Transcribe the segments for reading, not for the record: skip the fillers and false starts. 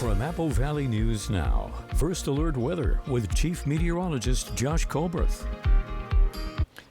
From Apple Valley News Now, First Alert Weather with Chief Meteorologist Josh Colbreth.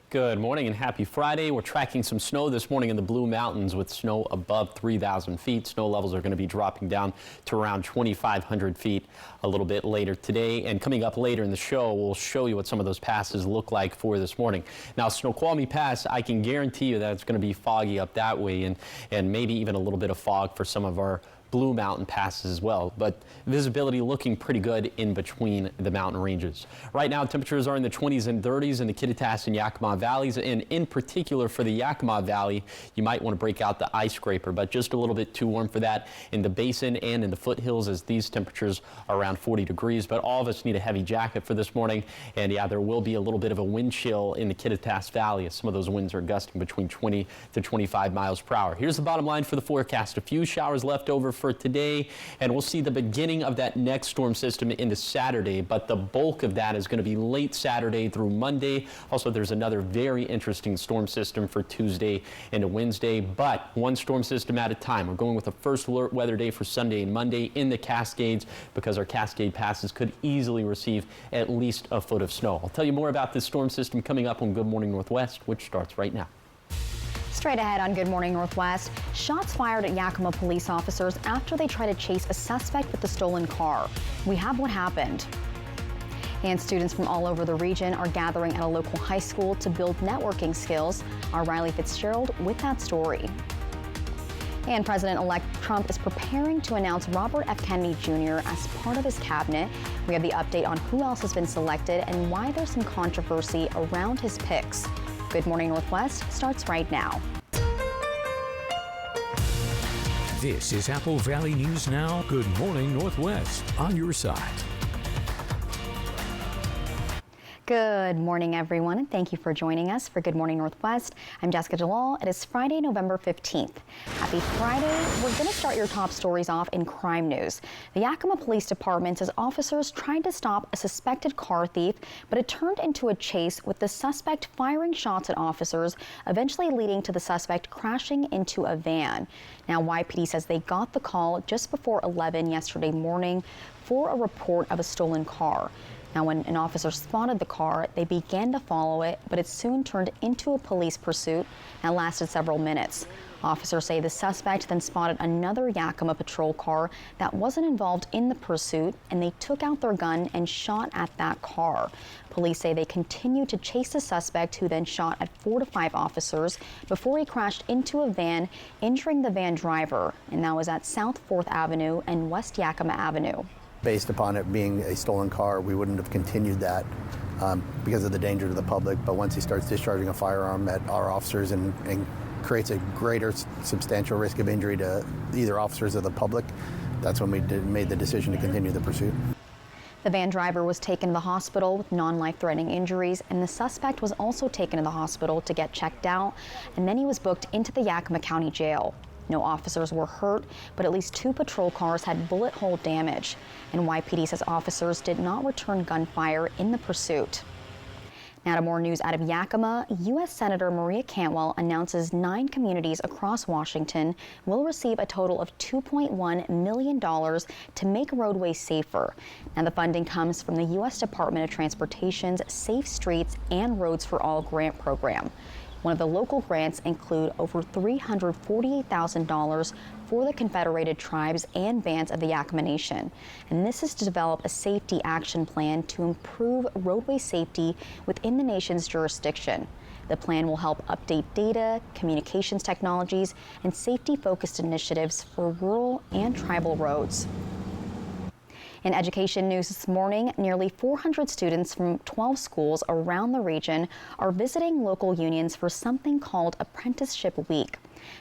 Good morning and happy Friday. We're tracking some snow this morning in the Blue Mountains with snow above 3,000 feet. Snow levels are going to be dropping down to around 2,500 feet a little bit later today. And coming up later in the show, we'll show you what some of thnothose passes look like for this morning. Now, Snoqualmie Pass, I can guarantee you that it's going to be foggy up that way and maybe even a little bit of fog for some of our Blue Mountain passes as well, but visibility looking pretty good in between the mountain ranges. Right now, temperatures are in the 20s and 30s in the Kittitas and Yakima valleys, and in particular for the Yakima Valley, you might want to break out the ice scraper, but just a little bit too warm for that in the basin and in the foothills as these temperatures are around 40 degrees, but all of us need a heavy jacket for this morning, and yeah, there will be a little bit of a wind chill in the Kittitas Valley as some of those winds are gusting between 20 to 25 miles per hour. Here's the bottom line for the forecast. A few showers left over for today, and we'll see the beginning of that next storm system into Saturday, but the bulk of that is going to be late Saturday through Monday. Also, there's another very interesting storm system for Tuesday into Wednesday, but one storm system at a time. We're going with a first alert weather day for Sunday and Monday in the Cascades because our Cascade passes could easily receive at least a foot of snow. I'll tell you more about this storm system coming up on Good Morning Northwest, which starts right now. Straight ahead on Good Morning Northwest, shots fired at Yakima police officers after they tried to chase a suspect with the stolen car. We have what happened. And students from all over the region are gathering at a local high school to build networking skills. Our Riley Fitzgerald with that story. And President-elect Trump is preparing to announce Robert F. Kennedy Jr. as part of his cabinet. We have the update on who else has been selected and why there's some controversy around his picks. Good Morning Northwest starts right now. This is Apple Valley News Now. Good Morning Northwest on your side. Good morning, everyone, and thank you for joining us for Good Morning Northwest. I'm Jessica Jalal. It is Friday, November 15th. Happy Friday. We're going to start your top stories off in crime news. The Yakima Police Department says officers tried to stop a suspected car thief, but it turned into a chase with the suspect firing shots at officers, eventually leading to the suspect crashing into a van. Now, YPD says they got the call just before 11 yesterday morning for a report of a stolen car. Now, when an officer spotted the car, they began to follow it, but it soon turned into a police pursuit and lasted several minutes. Officers say the suspect then spotted another Yakima patrol car that wasn't involved in the pursuit, and they took out their gun and shot at that car. Police say they continued to chase the suspect, who then shot at 4 to 5 officers before he crashed into a van, injuring the van driver, and that was at South 4th Avenue and West Yakima Avenue. Based upon it being a stolen car, we wouldn't have continued that because of the danger to the public. But once he starts discharging a firearm at our officers and creates a greater substantial risk of injury to either officers or the public, that's when we made the decision to continue the pursuit. The van driver was taken to the hospital with non-life-threatening injuries, and the suspect was also taken to the hospital to get checked out, and then he was booked into the Yakima County Jail. No officers were hurt, but at least 2 patrol cars had bullet hole damage. And YPD says officers did not return gunfire in the pursuit. Now to more news out of Yakima. U.S. Senator Maria Cantwell announces 9 communities across Washington will receive a total of $2.1 million to make roadways safer. Now the funding comes from the U.S. Department of Transportation's Safe Streets and Roads for All grant program. One of the local grants include over $348,000 for the Confederated Tribes and Bands of the Yakima Nation. And this is to develop a safety action plan to improve roadway safety within the nation's jurisdiction. The plan will help update data, communications technologies, and safety-focused initiatives for rural and tribal roads. In education news this morning, nearly 400 students from 12 schools around the region are visiting local unions for something called Apprenticeship Week.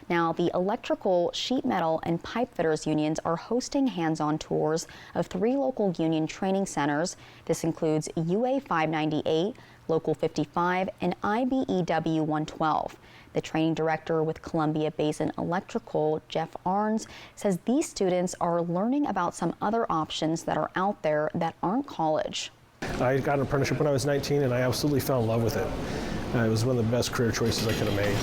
Now, the electrical, sheet metal, and pipe fitters unions are hosting hands-on tours of 3 local union training centers. This includes UA 598, Local 55, and IBEW 112. The training director with Columbia Basin Electrical, Jeff Arns, says these students are learning about some other options that are out there that aren't college. I got an apprenticeship when I was 19 and I absolutely fell in love with it. It was one of the best career choices I could have made.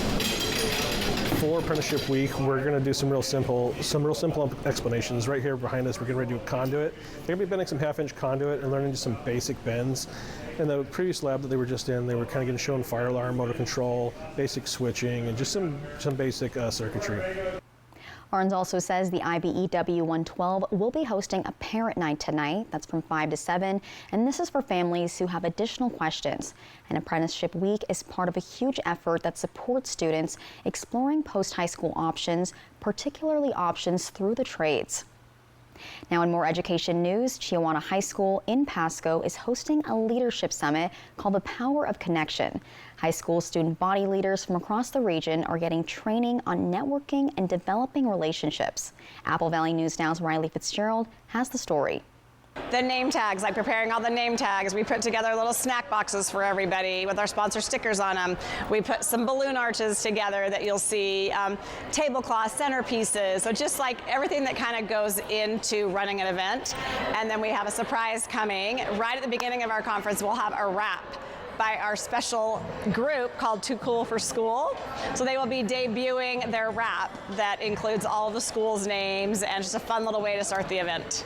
For Apprenticeship Week, we're going to do some real simple explanations. Right here behind us, we're getting ready to do a conduit. They're going to be bending some half-inch conduit and learning just some basic bends. In the previous lab that they were just in, they were kind of getting shown fire alarm, motor control, basic switching, and just some basic circuitry. Arns also says the IBEW 112 will be hosting a parent night tonight. That's from 5 to 7, and this is for families who have additional questions. And Apprenticeship Week is part of a huge effort that supports students exploring post-high school options, particularly options through the trades. Now, in more education news, Chiawana High School in Pasco is hosting a leadership summit called The Power of Connection. High school student body leaders from across the region are getting training on networking and developing relationships. Apple Valley News Now's Riley Fitzgerald has the story. The name tags, like preparing all the name tags. We put together little snack boxes for everybody with our sponsor stickers on them. We put some balloon arches together that you'll see, tablecloth centerpieces. So just like everything that kind of goes into running an event. And then we have a surprise coming. Right at the beginning of our conference, we'll have a wrap by our special group called Too Cool for School. So they will be debuting their wrap that includes all of the school's names and just a fun little way to start the event.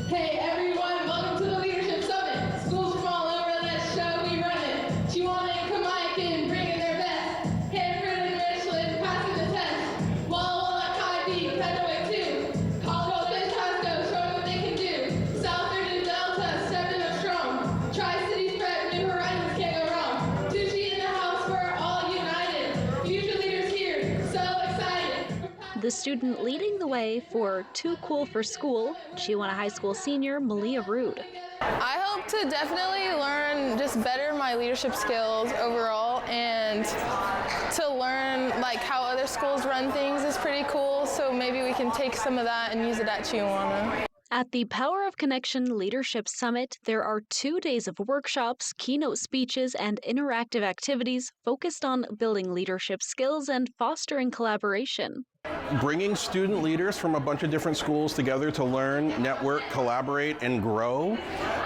Hey everyone, welcome to the Leadership Summit. Schools from all over, let's show we run it. Chiawana and Kamiakin bringing their best. Hanford and Richland passing the test. Walla Walla, Kai-B, Kennewick too. Colorado and Pasco showing what they can do. Southern and Delta stepping up strong. Tri-Cities prep, New Horizons can't go wrong. Tucci in the house, we're all united. Future leaders here, so excited. The student leading the way for Too Cool for School, Chiawana High School senior Malia Rude. I hope to definitely learn just better my leadership skills overall, and to learn like how other schools run things is pretty cool, so maybe we can take some of that and use it at Chiawana. At the Power of Connection Leadership Summit, there are 2 days of workshops, keynote speeches, and interactive activities focused on building leadership skills and fostering collaboration. Bringing student leaders from a bunch of different schools together to learn, network, collaborate, and grow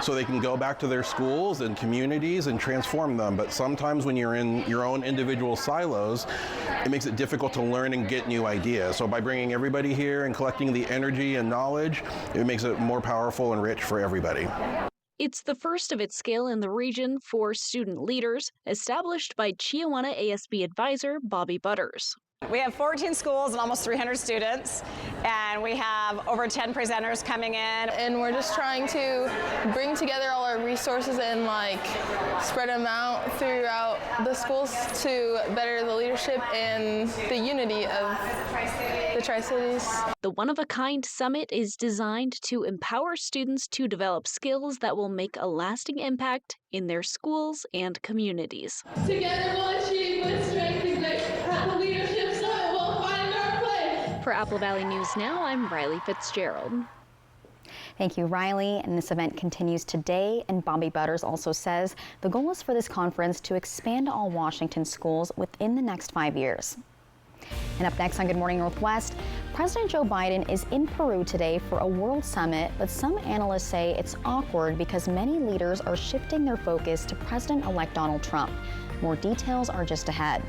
so they can go back to their schools and communities and transform them. But sometimes when you're in your own individual silos, it makes it difficult to learn and get new ideas. So by bringing everybody here and collecting the energy and knowledge, it makes it more powerful and rich for everybody. It's the first of its scale in the region for student leaders, established by Chiawana ASB advisor Bobby Butters. We have 14 schools and almost 300 students, and we have over 10 presenters coming in. And we're just trying to bring together all our resources and like spread them out throughout the schools to better the leadership and the unity of the Tri-Cities. The one-of-a-kind summit is designed to empower students to develop skills that will make a lasting impact in their schools and communities. Together we'll achieve with strength and grace. At the Leadership Summit, we'll find our place. For Apple Valley News Now, I'm Riley Fitzgerald. Thank you, Riley. And this event continues today. And Bobby Butters also says the goal is for this conference to expand to all Washington schools within the next 5 years. And up next on Good Morning Northwest, President Joe Biden is in Peru today for a world summit, but some analysts say it's awkward because many leaders are shifting their focus to President-elect Donald Trump. More details are just ahead.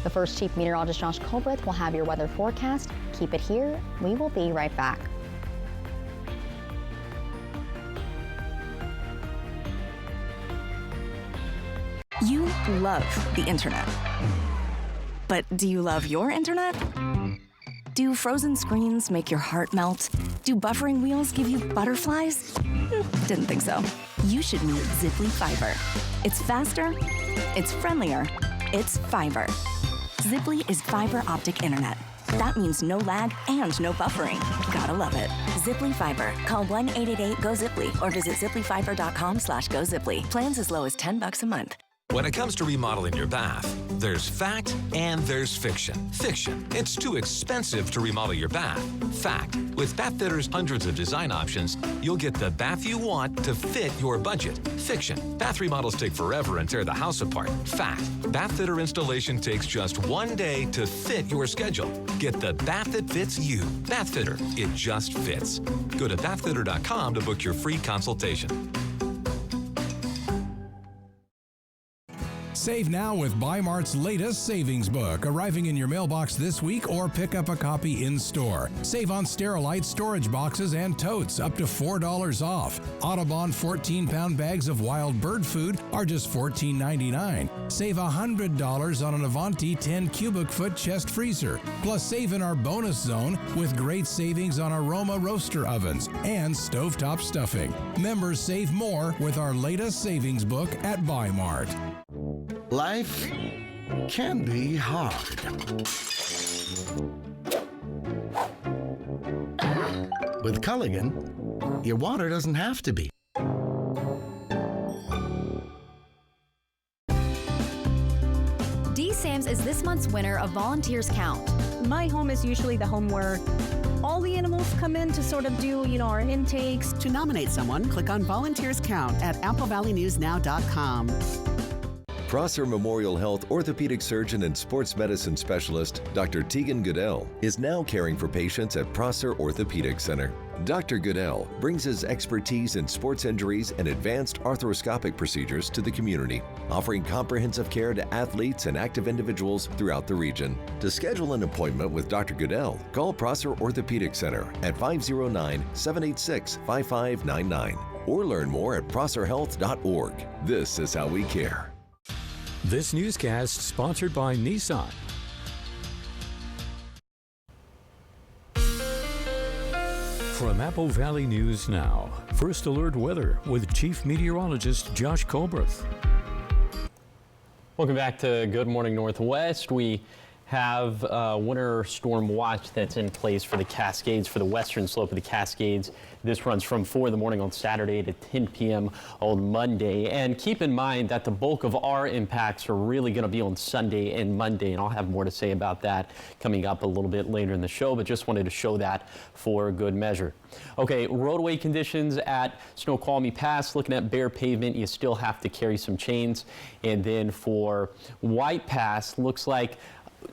The first Chief Meteorologist Josh Colbreth will have your weather forecast. Keep it here. We will be right back. You love the internet. But do you love your internet? Do frozen screens make your heart melt? Do buffering wheels give you butterflies? Didn't think so. You should meet Ziply Fiber. It's faster, it's friendlier, it's fiber. Ziply is fiber optic internet. That means no lag and no buffering. Gotta love it. Ziply Fiber. Call 1-888-GO-ZIPLY or visit ziplyfiber.com/GoZiply. Plans as low as $10 a month. When it comes to remodeling your bath, there's fact and there's fiction. Fiction, it's too expensive to remodel your bath. Fact, with Bathfitter's hundreds of design options, you'll get the bath you want to fit your budget. Fiction, bath remodels take forever and tear the house apart. Fact, Bathfitter installation takes just 1 day to fit your schedule. Get the bath that fits you. Bathfitter, it just fits. Go to bathfitter.com to book your free consultation. Save now with Bi-Mart's latest savings book, arriving in your mailbox this week, or pick up a copy in store. Save on Sterilite storage boxes and totes, up to $4 off. Audubon 14-pound bags of wild bird food are just $14.99. Save $100 on an Avanti 10 cubic foot chest freezer. Plus, save in our bonus zone with great savings on Aroma roaster ovens and stovetop stuffing. Members save more with our latest savings book at Bi-Mart. Life can be hard. With Culligan, your water doesn't have to be. D-Sams is this month's winner of Volunteers Count. My home is usually the home where all the animals come in to sort of do, our intakes. To nominate someone, click on Volunteers Count at AppleValleyNewsNow.com. Prosser Memorial Health orthopedic surgeon and sports medicine specialist Dr. Tegan Goodell is now caring for patients at Prosser Orthopedic Center. Dr. Goodell brings his expertise in sports injuries and advanced arthroscopic procedures to the community, offering comprehensive care to athletes and active individuals throughout the region. To schedule an appointment with Dr. Goodell, call Prosser Orthopedic Center at 509-786-5599 or learn more at prosserhealth.org. This is how we care. This newscast sponsored by Nissan. From Apple Valley News Now, First Alert Weather with Chief Meteorologist Josh Colbreth. Welcome back to Good Morning Northwest. We have a winter storm watch that's in place for the Cascades, for the western slope of the Cascades. This runs from 4 in the morning on Saturday to 10 p.m. on Monday. And keep in mind that the bulk of our impacts are really going to be on Sunday and Monday, and I'll have more to say about that coming up a little bit later in the show, but just wanted to show that for good measure. Okay, roadway conditions at Snoqualmie Pass. Looking at bare pavement, you still have to carry some chains. And then for White Pass, looks like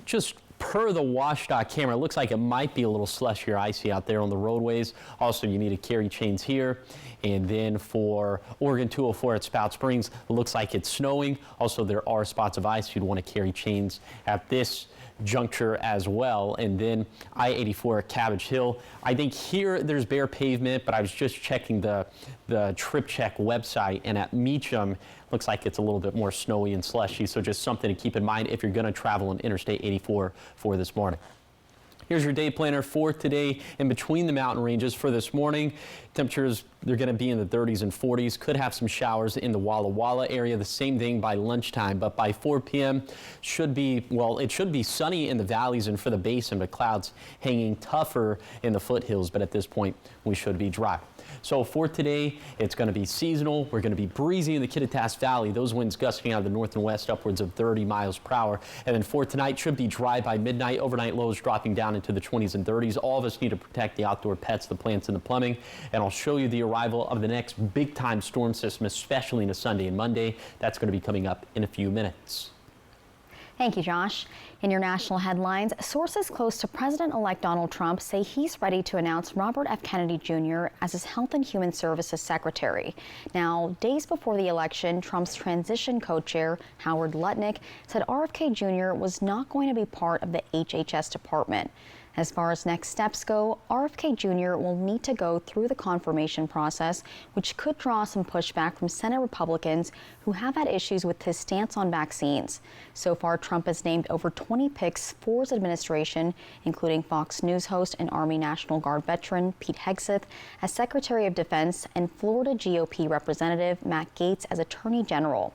just per the WashDOT camera, it looks like it might be a little slushy or icy out there on the roadways. Also, you need to carry chains here. And then for Oregon 204 at Spout Springs, it looks like it's snowing. Also, there are spots of ice. You'd want to carry chains at this juncture as well. And then I-84 at Cabbage Hill. I think here there's bare pavement, but I was just checking the Trip Check website, and at Meacham, looks like it's a little bit more snowy and slushy. So just something to keep in mind if you're going to travel on Interstate 84 for this morning. Here's your day planner for today in between the mountain ranges for this morning. Temperatures, they're going to be in the 30s and 40s. Could have some showers in the Walla Walla area. The same thing by lunchtime, but by 4 p.m. should be, well, it should be sunny in the valleys and for the basin, but clouds hanging tougher in the foothills. But at this point, we should be dry. So for today, it's going to be seasonal. We're going to be breezy in the Kittitas Valley. Those winds gusting out of the north and west upwards of 30 miles per hour. And then for tonight, should be dry by midnight. Overnight lows dropping down into the 20s and 30s. All of us need to protect the outdoor pets, the plants, and the plumbing. And I'll show you the arrival of the next big-time storm system, especially into Sunday and Monday. That's going to be coming up in a few minutes. Thank you, Josh. In your national headlines, sources close to President-elect Donald Trump say he's ready to announce Robert F. Kennedy Jr. as his Health and Human Services Secretary. Now, days before the election, Trump's transition co-chair, Howard Lutnick, said RFK Jr. was not going to be part of the HHS department. As far as next steps go, RFK Jr. will need to go through the confirmation process, which could draw some pushback from Senate Republicans who have had issues with his stance on vaccines. So far, Trump has named over 20 picks for his administration, including Fox News host and Army National Guard veteran Pete Hegseth as Secretary of Defense and Florida GOP Representative Matt Gaetz as Attorney General.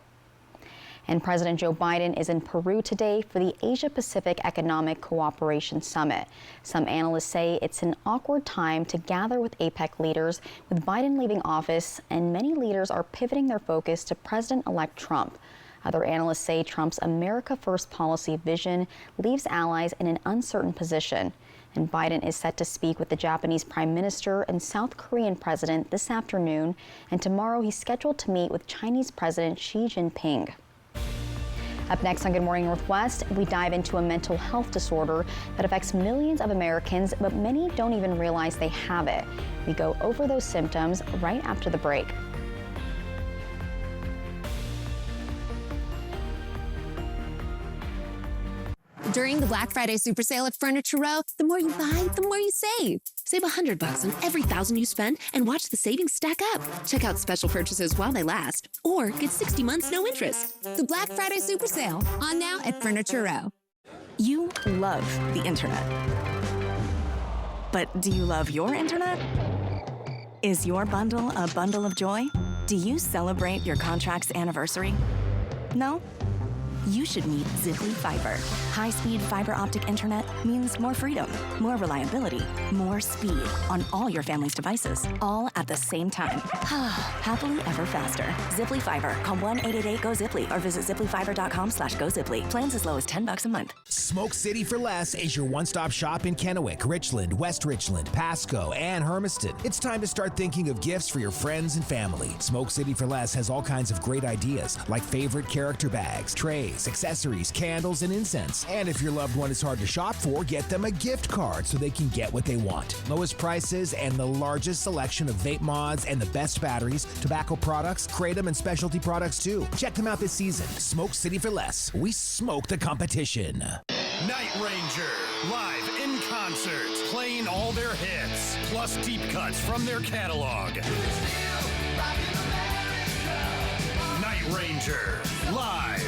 And President Joe Biden is in Peru today for the Asia-Pacific Economic Cooperation Summit. Some analysts say it's an awkward time to gather with APEC leaders, with Biden leaving office, and many leaders are pivoting their focus to President-elect Trump. Other analysts say Trump's America First policy vision leaves allies in an uncertain position. And Biden is set to speak with the Japanese Prime Minister and South Korean President this afternoon, and tomorrow he's scheduled to meet with Chinese President Xi Jinping. Up next on Good Morning Northwest, we dive into a mental health disorder that affects millions of Americans, but many don't even realize they have it. We go over those symptoms right after the break. During the Black Friday Super Sale at Furniture Row, the more you buy, the more you save. Save $100 on every $1,000 you spend and watch the savings stack up. Check out special purchases while they last, or get 60 months no interest. The Black Friday Super Sale, on now at Furniture Row. You love the internet. But do you love your internet? Is your bundle a bundle of joy? Do you celebrate your contract's anniversary? No? You should meet Ziply Fiber. High-speed fiber optic internet means more freedom, more reliability, more speed on all your family's devices, all at the same time. Happily ever faster. Ziply Fiber. Call 1-888-GO-ZIPLY or visit ziplyfiber.com/GoZiply. Plans as low as $10 a month. Smoke City for Less is your one-stop shop in Kennewick, Richland, West Richland, Pasco, and Hermiston. It's time to start thinking of gifts for your friends and family. Smoke City for Less has all kinds of great ideas, like favorite character bags, trays, accessories, candles, and incense. And if your loved one is hard to shop for, get them a gift card so they can get what they want. Lowest prices and the largest selection of vape mods and the best batteries, tobacco products, kratom, and specialty products too. Check them out this season. Smoke City for Less. We smoke the competition. Night Ranger, live in concert, playing all their hits, plus deep cuts from their catalog. Night Ranger, live.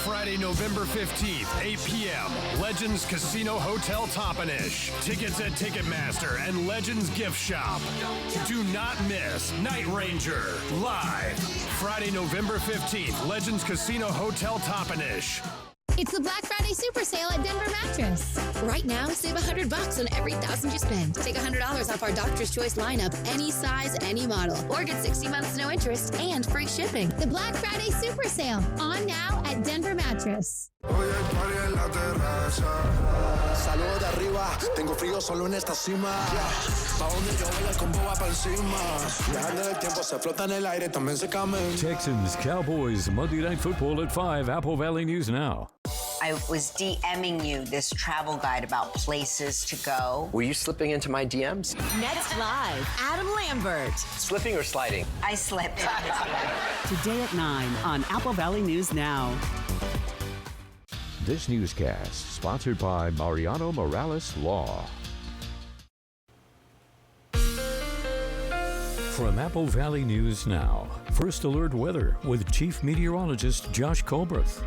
Friday, November 15th, 8 p.m., Legends Casino Hotel Toppenish. Tickets at Ticketmaster and Legends Gift Shop. Do not miss Night Ranger, live. Friday, November 15th, Legends Casino Hotel Toppenish. It's the Black Friday Super Sale at Denver Mattress. Right now, save $100 on every $1,000 you spend. Take $100 off our Doctor's Choice lineup, any size, any model. Or get 60 months no interest and free shipping. The Black Friday Super Sale, on now at Denver Mattress. Saludos de arriba, tengo frío solo en esta cima. Pa' donde yo voy el combo va pa' encima. Viajando del tiempo se flota en el aire, también se camen. Texans, Cowboys, Monday Night Football at 5, Apple Valley News Now. I was DMing you this travel guide about places to go. Were you slipping into my DMs? Next Live, Adam Lambert. Slipping or sliding? I slipped. Today at 9 on Apple Valley News Now. This newscast sponsored by Mariano Morales Law. From Apple Valley News Now, First Alert Weather with Chief Meteorologist Josh Colbreth.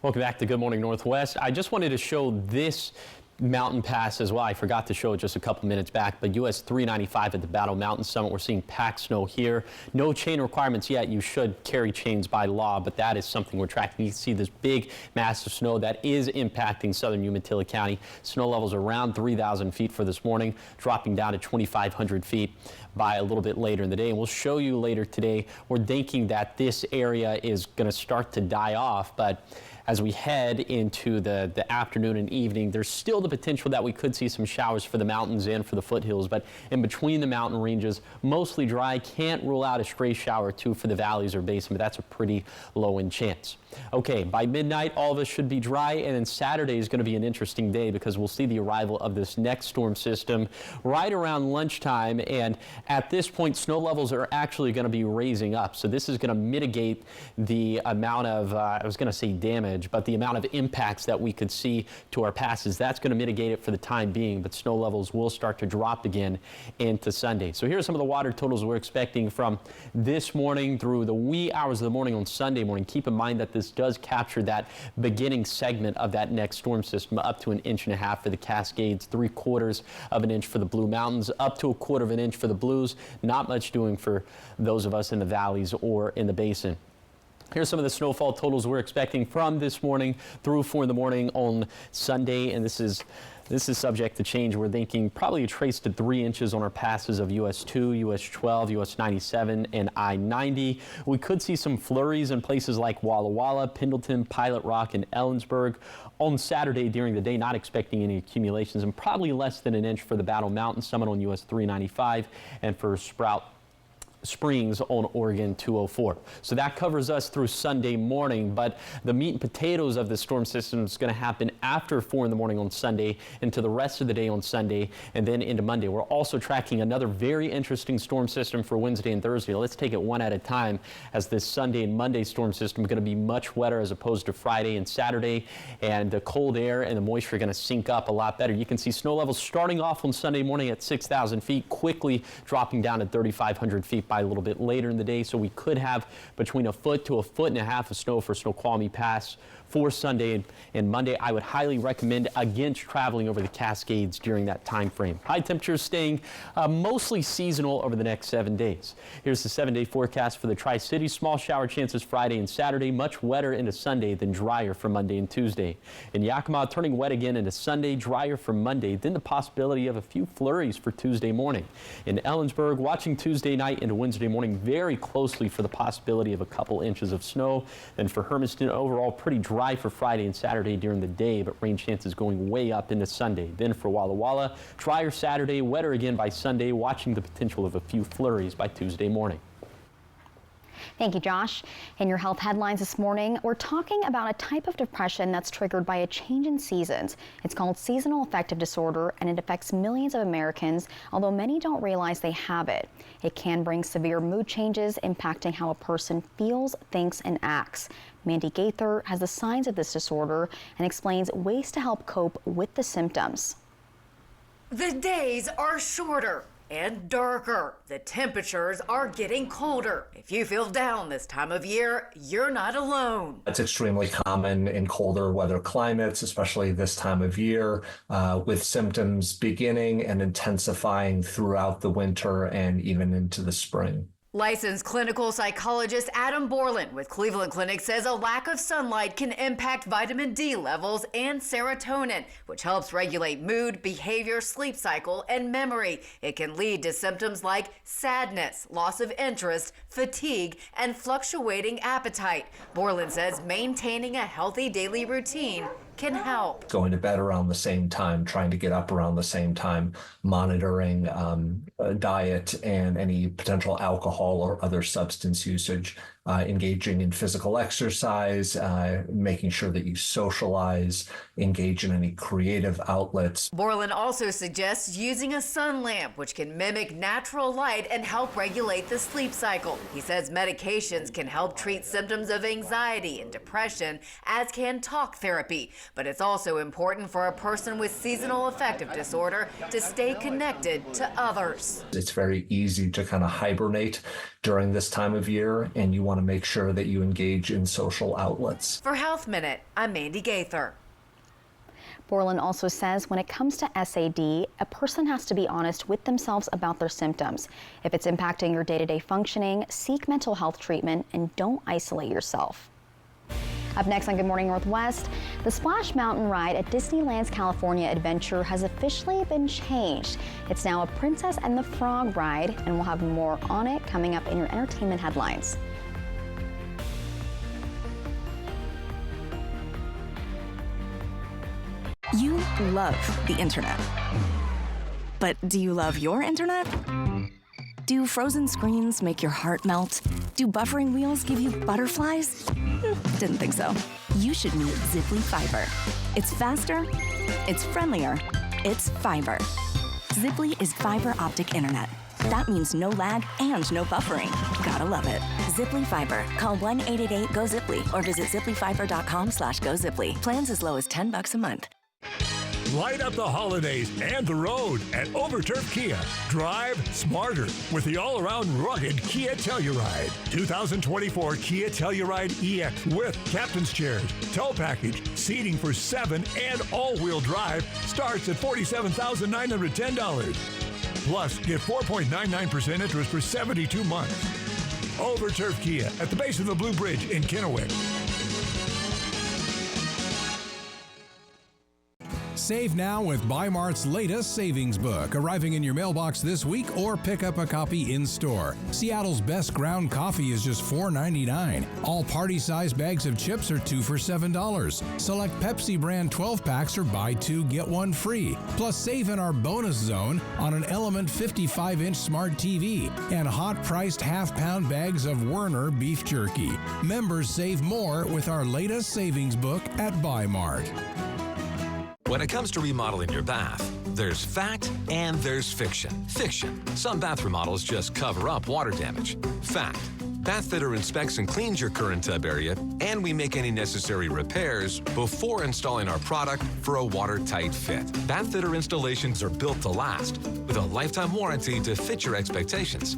Welcome back to Good Morning Northwest. I just wanted to show this mountain pass as well. I forgot to show it just a couple minutes back, but US 395 at the Battle Mountain Summit. We're seeing packed snow here. No chain requirements yet. You should carry chains by law, but that is something we're tracking. You can see this big, massive snow that is impacting southern Umatilla County. Snow levels around 3,000 feet for this morning, dropping down to 2,500 feet by a little bit later in the day. And we'll show you later today. We're thinking that this area is going to start to die off, but as we head into the afternoon and evening, there's still the potential that we could see some showers for the mountains and for the foothills, but in between the mountain ranges, mostly dry. Can't rule out a stray shower or two for the valleys or basin, but that's a pretty low end chance. Okay, by midnight, all of us should be dry, and then Saturday is going to be an interesting day because we'll see the arrival of this next storm system right around lunchtime, and at this point, snow levels are actually going to be raising up, so this is going to mitigate the amount of, I was going to say damage, but the amount of impacts that we could see to our passes. That's going to mitigate it for the time being, but snow levels will start to drop again into Sunday. So here are some of the water totals we're expecting from this morning through the wee hours of the morning on Sunday morning. Keep in mind that this does capture that beginning segment of that next storm system, up to 1.5 inches for the Cascades, 3/4 of an inch for the Blue Mountains, up to 1/4 of an inch for the Blues. Not much doing for those of us in the valleys or in the basin. Here's some of the snowfall totals we're expecting from this morning through 4 in the morning on Sunday, and this is subject to change. We're thinking probably a trace to 3 inches on our passes of US 2, US 12, US 97, and I-90. We could see some flurries in places like Walla Walla, Pendleton, Pilot Rock, and Ellensburg. On Saturday during the day, not expecting any accumulations, and probably less than 1 inch for the Battle Mountain Summit on US 395 and for Sprout Springs on Oregon 204. So that covers us through Sunday morning, but the meat and potatoes of the storm system is going to happen after 4 in the morning on Sunday into the rest of the day on Sunday and then into Monday. We're also tracking another very interesting storm system for Wednesday and Thursday. Let's take it one at a time, as this Sunday and Monday storm system is going to be much wetter as opposed to Friday and Saturday, and the cold air and the moisture are going to sync up a lot better. You can see snow levels starting off on Sunday morning at 6,000 feet, quickly dropping down to 3,500 feet by a little bit later in the day. So we could have between a foot to a foot and a half of snow for Snoqualmie Pass for Sunday and Monday. I would highly recommend against traveling over the Cascades during that time frame. High temperatures staying mostly seasonal over the next 7 days. Here's the 7-day forecast for the Tri-Cities. Small shower chances Friday and Saturday, much wetter into Sunday, then drier for Monday and Tuesday. In Yakima, turning wet again into Sunday, drier for Monday, then the possibility of a few flurries for Tuesday morning. In Ellensburg, watching Tuesday night into Wednesday morning very closely for the possibility of a couple inches of snow. Then for Hermiston, overall pretty dry for Friday and Saturday during the day, but rain chances going way up into Sunday. Then for Walla Walla, drier Saturday, wetter again by Sunday, watching the potential of a few flurries by Tuesday morning. Thank you, Josh. In your health headlines this morning, we're talking about a type of depression that's triggered by a change in seasons. It's called seasonal affective disorder, and it affects millions of Americans, although many don't realize they have it. It can bring severe mood changes, impacting how a person feels, thinks, and acts. Mandy Gaither has the signs of this disorder and explains ways to help cope with the symptoms. The days are shorter and darker. The temperatures are getting colder. If you feel down this time of year, you're not alone. It's extremely common in colder weather climates, especially this time of year, with symptoms beginning and intensifying throughout the winter and even into the spring. Licensed clinical psychologist Adam Borland with Cleveland Clinic says a lack of sunlight can impact vitamin D levels and serotonin, which helps regulate mood, behavior, sleep cycle, and memory. It can lead to symptoms like sadness, loss of interest, fatigue, and fluctuating appetite. Borland says maintaining a healthy daily routine can help. Going to bed around the same time, trying to get up around the same time, monitoring diet and any potential alcohol or other substance usage, engaging in physical exercise, making sure that you socialize, engage in any creative outlets. Borland also suggests using a sun lamp, which can mimic natural light and help regulate the sleep cycle. He says medications can help treat symptoms of anxiety and depression, as can talk therapy. But it's also important for a person with seasonal affective disorder to stay connected to others. It's very easy to kind of hibernate during this time of year, and you want to make sure that you engage in social outlets. For Health Minute, I'm Mandy Gaither. Borland also says when it comes to SAD, a person has to be honest with themselves about their symptoms. If it's impacting your day-to-day functioning, seek mental health treatment and don't isolate yourself. Up next on Good Morning Northwest, the Splash Mountain ride at Disneyland's California Adventure has officially been changed. It's now a Princess and the Frog ride, and we'll have more on it coming up in your entertainment headlines. You love the internet. But do you love your internet? Do frozen screens make your heart melt? Do buffering wheels give you butterflies? Didn't think so. You should meet Ziply Fiber. It's faster, it's friendlier, it's fiber. Ziply is fiber optic internet. That means no lag and no buffering. Gotta love it. Ziply Fiber. Call 1-888-GO-ZIPLY or visit ziplyfiber.com/GoZiply. Plans as low as $10 a month. Light up the holidays and the road at Overturf Kia. Drive smarter with the all-around rugged Kia Telluride. 2024 Kia Telluride EX with captain's chairs, tow package, seating for 7, and all-wheel drive starts at $47,910. Plus, get 4.99% interest for 72 months. Overturf Kia at the base of the Blue Bridge in Kennewick. Save now with Bi-Mart's latest savings book, arriving in your mailbox this week, or pick up a copy in store. Seattle's best ground coffee is just $4.99. All party-sized bags of chips are 2 for $7. Select Pepsi brand 12-packs are buy 2, get 1 free. Plus, save in our bonus zone on an Element 55-inch smart TV and hot-priced half-pound bags of Werner beef jerky. Members save more with our latest savings book at Bi-Mart. When it comes to remodeling your bath, there's fact and there's fiction. Fiction. Some bath remodels just cover up water damage. Fact. Bathfitter inspects and cleans your current tub area, and we make any necessary repairs before installing our product for a watertight fit. Bathfitter installations are built to last, with a lifetime warranty to fit your expectations.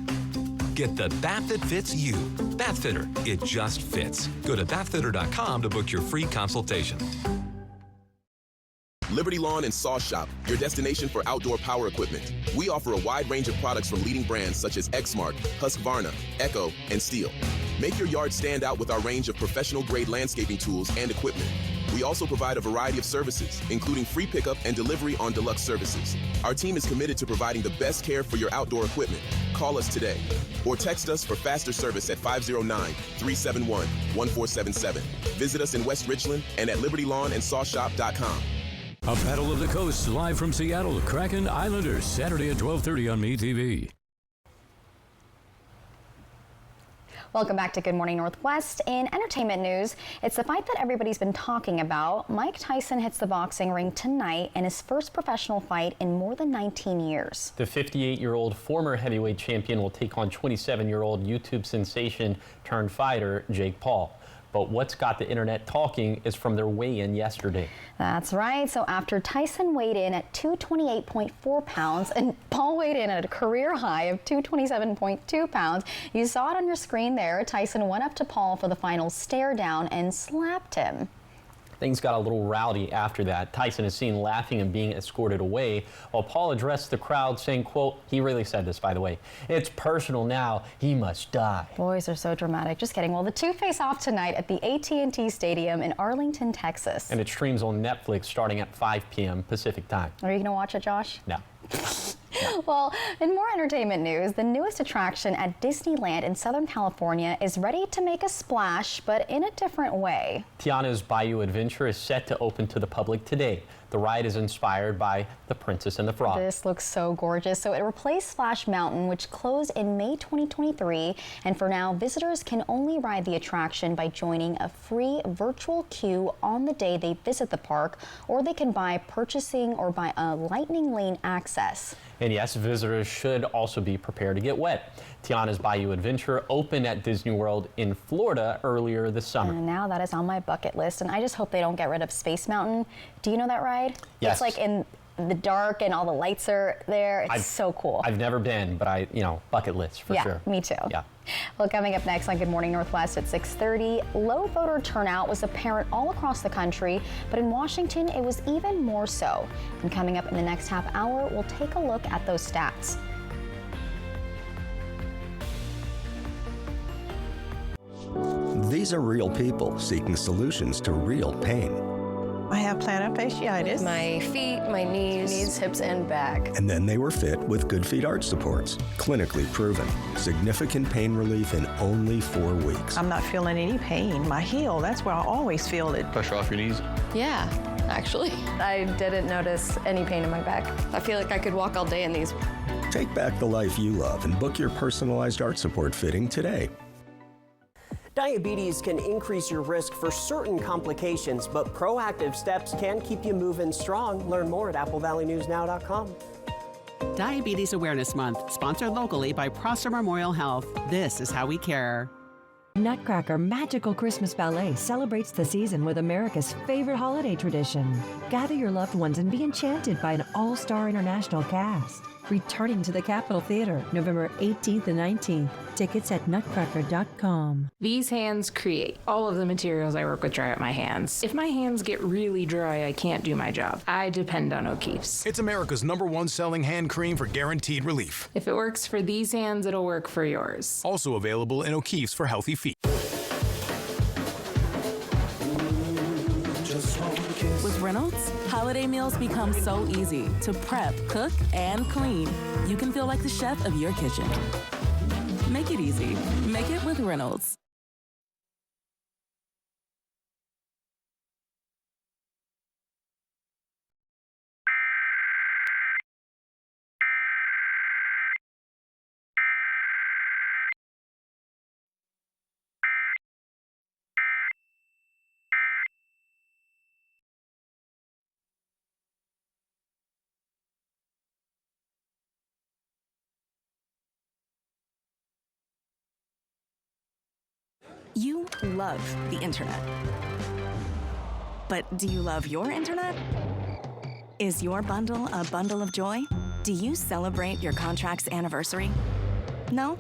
Get the bath that fits you. Bathfitter. It just fits. Go to bathfitter.com to book your free consultation. Liberty Lawn and Saw Shop, your destination for outdoor power equipment. We offer a wide range of products from leading brands such as Exmark, Husqvarna, Echo, and Steel. Make your yard stand out with our range of professional-grade landscaping tools and equipment. We also provide a variety of services, including free pickup and delivery on deluxe services. Our team is committed to providing the best care for your outdoor equipment. Call us today or text us for faster service at 509-371-1477. Visit us in West Richland and at libertylawnandsawshop.com. A Battle of the Coasts live from Seattle. Kraken Islanders, Saturday at 12:30 on MeTV. Welcome back to Good Morning Northwest. In entertainment news, it's the fight that everybody's been talking about. Mike Tyson hits the boxing ring tonight in his first professional fight in more than 19 years. The 58-year-old former heavyweight champion will take on 27-year-old YouTube sensation turned fighter Jake Paul. But what's got the internet talking is from their weigh-in yesterday. That's right. So after Tyson weighed in at 228.4 pounds and Paul weighed in at a career high of 227.2 pounds, you saw it on your screen there. Tyson went up to Paul for the final stare down and slapped him. Things got a little rowdy after that. Tyson is seen laughing and being escorted away, while Paul addressed the crowd saying, quote, he really said this, by the way, "It's personal now. He must die." Boys are so dramatic. Just kidding. Well, the two face off tonight at the AT&T Stadium in Arlington, Texas. And it streams on Netflix starting at 5 p.m. Pacific time. Are you going to watch it, Josh? No. Well, in more entertainment news, the newest attraction at Disneyland in Southern California is ready to make a splash, but in a different way. Tiana's Bayou Adventure is set to open to the public today. The ride is inspired by The Princess and the Frog. This looks so gorgeous. So it replaced Splash Mountain, which closed in May 2023. And for now, visitors can only ride the attraction by joining a free virtual queue on the day they visit the park, or they can purchasing a Lightning Lane access. And yes, visitors should also be prepared to get wet. Tiana's Bayou Adventure opened at Disney World in Florida earlier this summer. And now that is on my bucket list, and I just hope they don't get rid of Space Mountain. Do you know that ride? Yes. It's like in the dark and all the lights are there. It's so cool. I've never been, but bucket list for sure. Yeah, me too. Yeah. Well, coming up next on Good Morning Northwest at 6:30, low voter turnout was apparent all across the country, but in Washington, it was even more so. And coming up in the next half hour, we'll take a look at those stats. These are real people seeking solutions to real pain. I have plantar fasciitis. My feet, my knees, hips, and back. And then they were fit with Good Feet arch supports. Clinically proven. Significant pain relief in only 4 weeks. I'm not feeling any pain. My heel, that's where I always feel it. Pressure off your knees? Yeah, actually. I didn't notice any pain in my back. I feel like I could walk all day in these. Take back the life you love and book your personalized arch support fitting today. Diabetes can increase your risk for certain complications, but proactive steps can keep you moving strong. Learn more at AppleValleyNewsNow.com. Diabetes Awareness Month, sponsored locally by Prosser Memorial Health. This is how we care. Nutcracker Magical Christmas Ballet celebrates the season with America's favorite holiday tradition. Gather your loved ones and be enchanted by an all-star international cast. Returning to the Capitol Theater, November 18th and 19th. Tickets at nutcracker.com. These hands create. All of the materials I work with dry out my hands. If my hands get really dry, I can't do my job. I depend on O'Keeffe's. It's America's #1 selling hand cream for guaranteed relief. If it works for these hands, it'll work for yours. Also available in O'Keeffe's for healthy feet. With Reynolds, holiday meals become so easy to prep, cook, and clean. You can feel like the chef of your kitchen. Make it easy. Make it with Reynolds. You love the internet. But do you love your internet? Is your bundle a bundle of joy? Do you celebrate your contract's anniversary? No?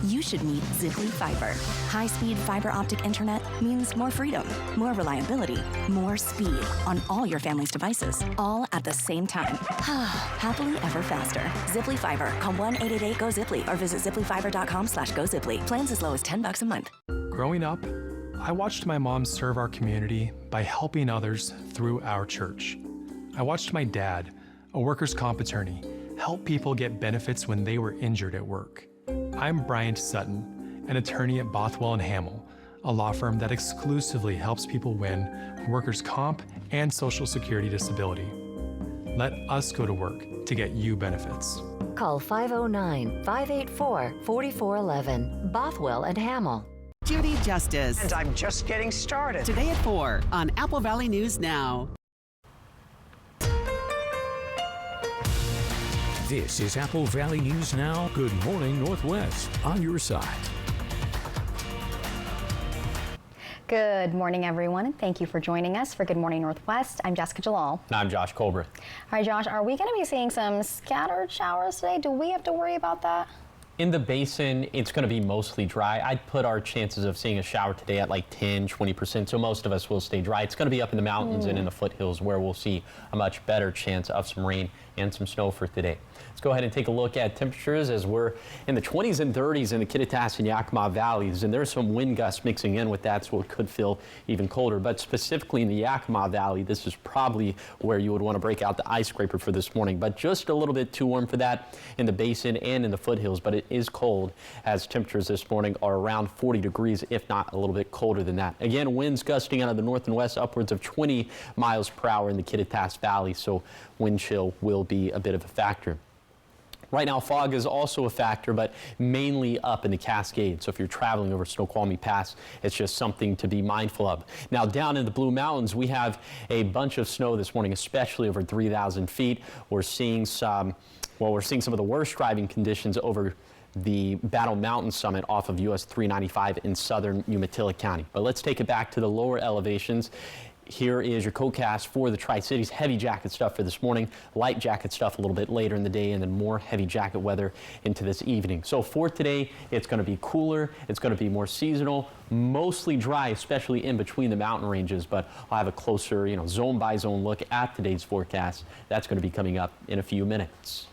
You should meet Ziply Fiber. High-speed fiber optic internet means more freedom, more reliability, more speed on all your family's devices, all at the same time. Happily ever faster. Ziply Fiber. Call 1-888-GO-ZIPLY or visit ziplyfiber.com/GoZiply. Plans as low as $10 a month. Growing up, I watched my mom serve our community by helping others through our church. I watched my dad, a workers' comp attorney, help people get benefits when they were injured at work. I'm Bryant Sutton, an attorney at Bothwell & Hamel, a law firm that exclusively helps people win workers' comp and Social Security disability. Let us go to work to get you benefits. Call 509-584-4411, Bothwell & Hamel. Judy Justice. And I'm just getting started. Today at 4 on Apple Valley News Now. This is Apple Valley News Now. Good morning, Northwest, on your side. Good morning, everyone, and thank you for joining us for Good Morning Northwest. I'm Jessica Jalal. And I'm Josh Colbert. All right, Josh, are we going to be seeing some scattered showers today? Do we have to worry about that? In the basin, it's going to be mostly dry. I'd put our chances of seeing a shower today at like 10-20%, so most of us will stay dry. It's going to be up in the mountains and in the foothills where we'll see a much better chance of some rain and some snow for today. Let's go ahead and take a look at temperatures as we're in the 20s and 30s in the Kittitas and Yakima valleys, and there's some wind gusts mixing in with that, so it could feel even colder. But specifically in the Yakima Valley, this is probably where you would want to break out the ice scraper for this morning, but just a little bit too warm for that in the basin and in the foothills. But it is cold as temperatures this morning are around 40 degrees, if not a little bit colder than that. Again, winds gusting out of the north and west upwards of 20 miles per hour in the Kittitas Valley, so wind chill will be a bit of a factor. Right now, fog is also a factor, but mainly up in the Cascades. So if you're traveling over Snoqualmie Pass, it's just something to be mindful of. Now, down in the Blue Mountains, we have a bunch of snow this morning, especially over 3,000 feet. We're seeing some of the worst driving conditions over the Battle Mountain Summit off of US 395 in southern Umatilla County. But let's take it back to the lower elevations. Here is your CoCast for the Tri-Cities. Heavy jacket stuff for this morning, light jacket stuff a little bit later in the day, and then more heavy jacket weather into this evening. So for today, it's going to be cooler, it's going to be more seasonal, mostly dry, especially in between the mountain ranges, but I'll have a closer, zone by zone look at today's forecast. That's going to be coming up in a few minutes.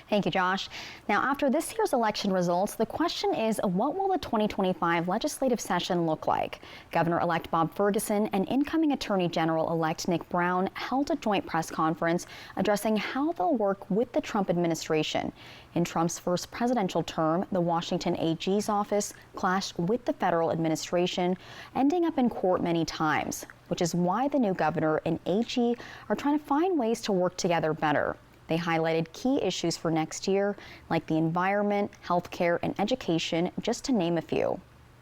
Thank you, Josh. Now, after this year's election results, the question is, what will the 2025 legislative session look like? Governor-elect Bob Ferguson and incoming Attorney General-elect Nick Brown held a joint press conference addressing how they'll work with the Trump administration. In Trump's first presidential term, the Washington AG's office clashed with the federal administration, ending up in court many times, which is why the new governor and AG are trying to find ways to work together better. They highlighted key issues for next year, like the environment, healthcare, and education, just to name a few.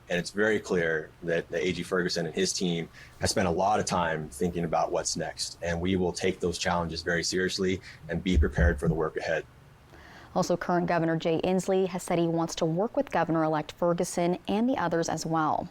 And it's very clear that the AG Ferguson and his team has spent a lot of time thinking about what's next. And we will take those challenges very seriously and be prepared for the work ahead. Also, current Governor Jay Inslee has said he wants to work with Governor-elect Ferguson and the others as well.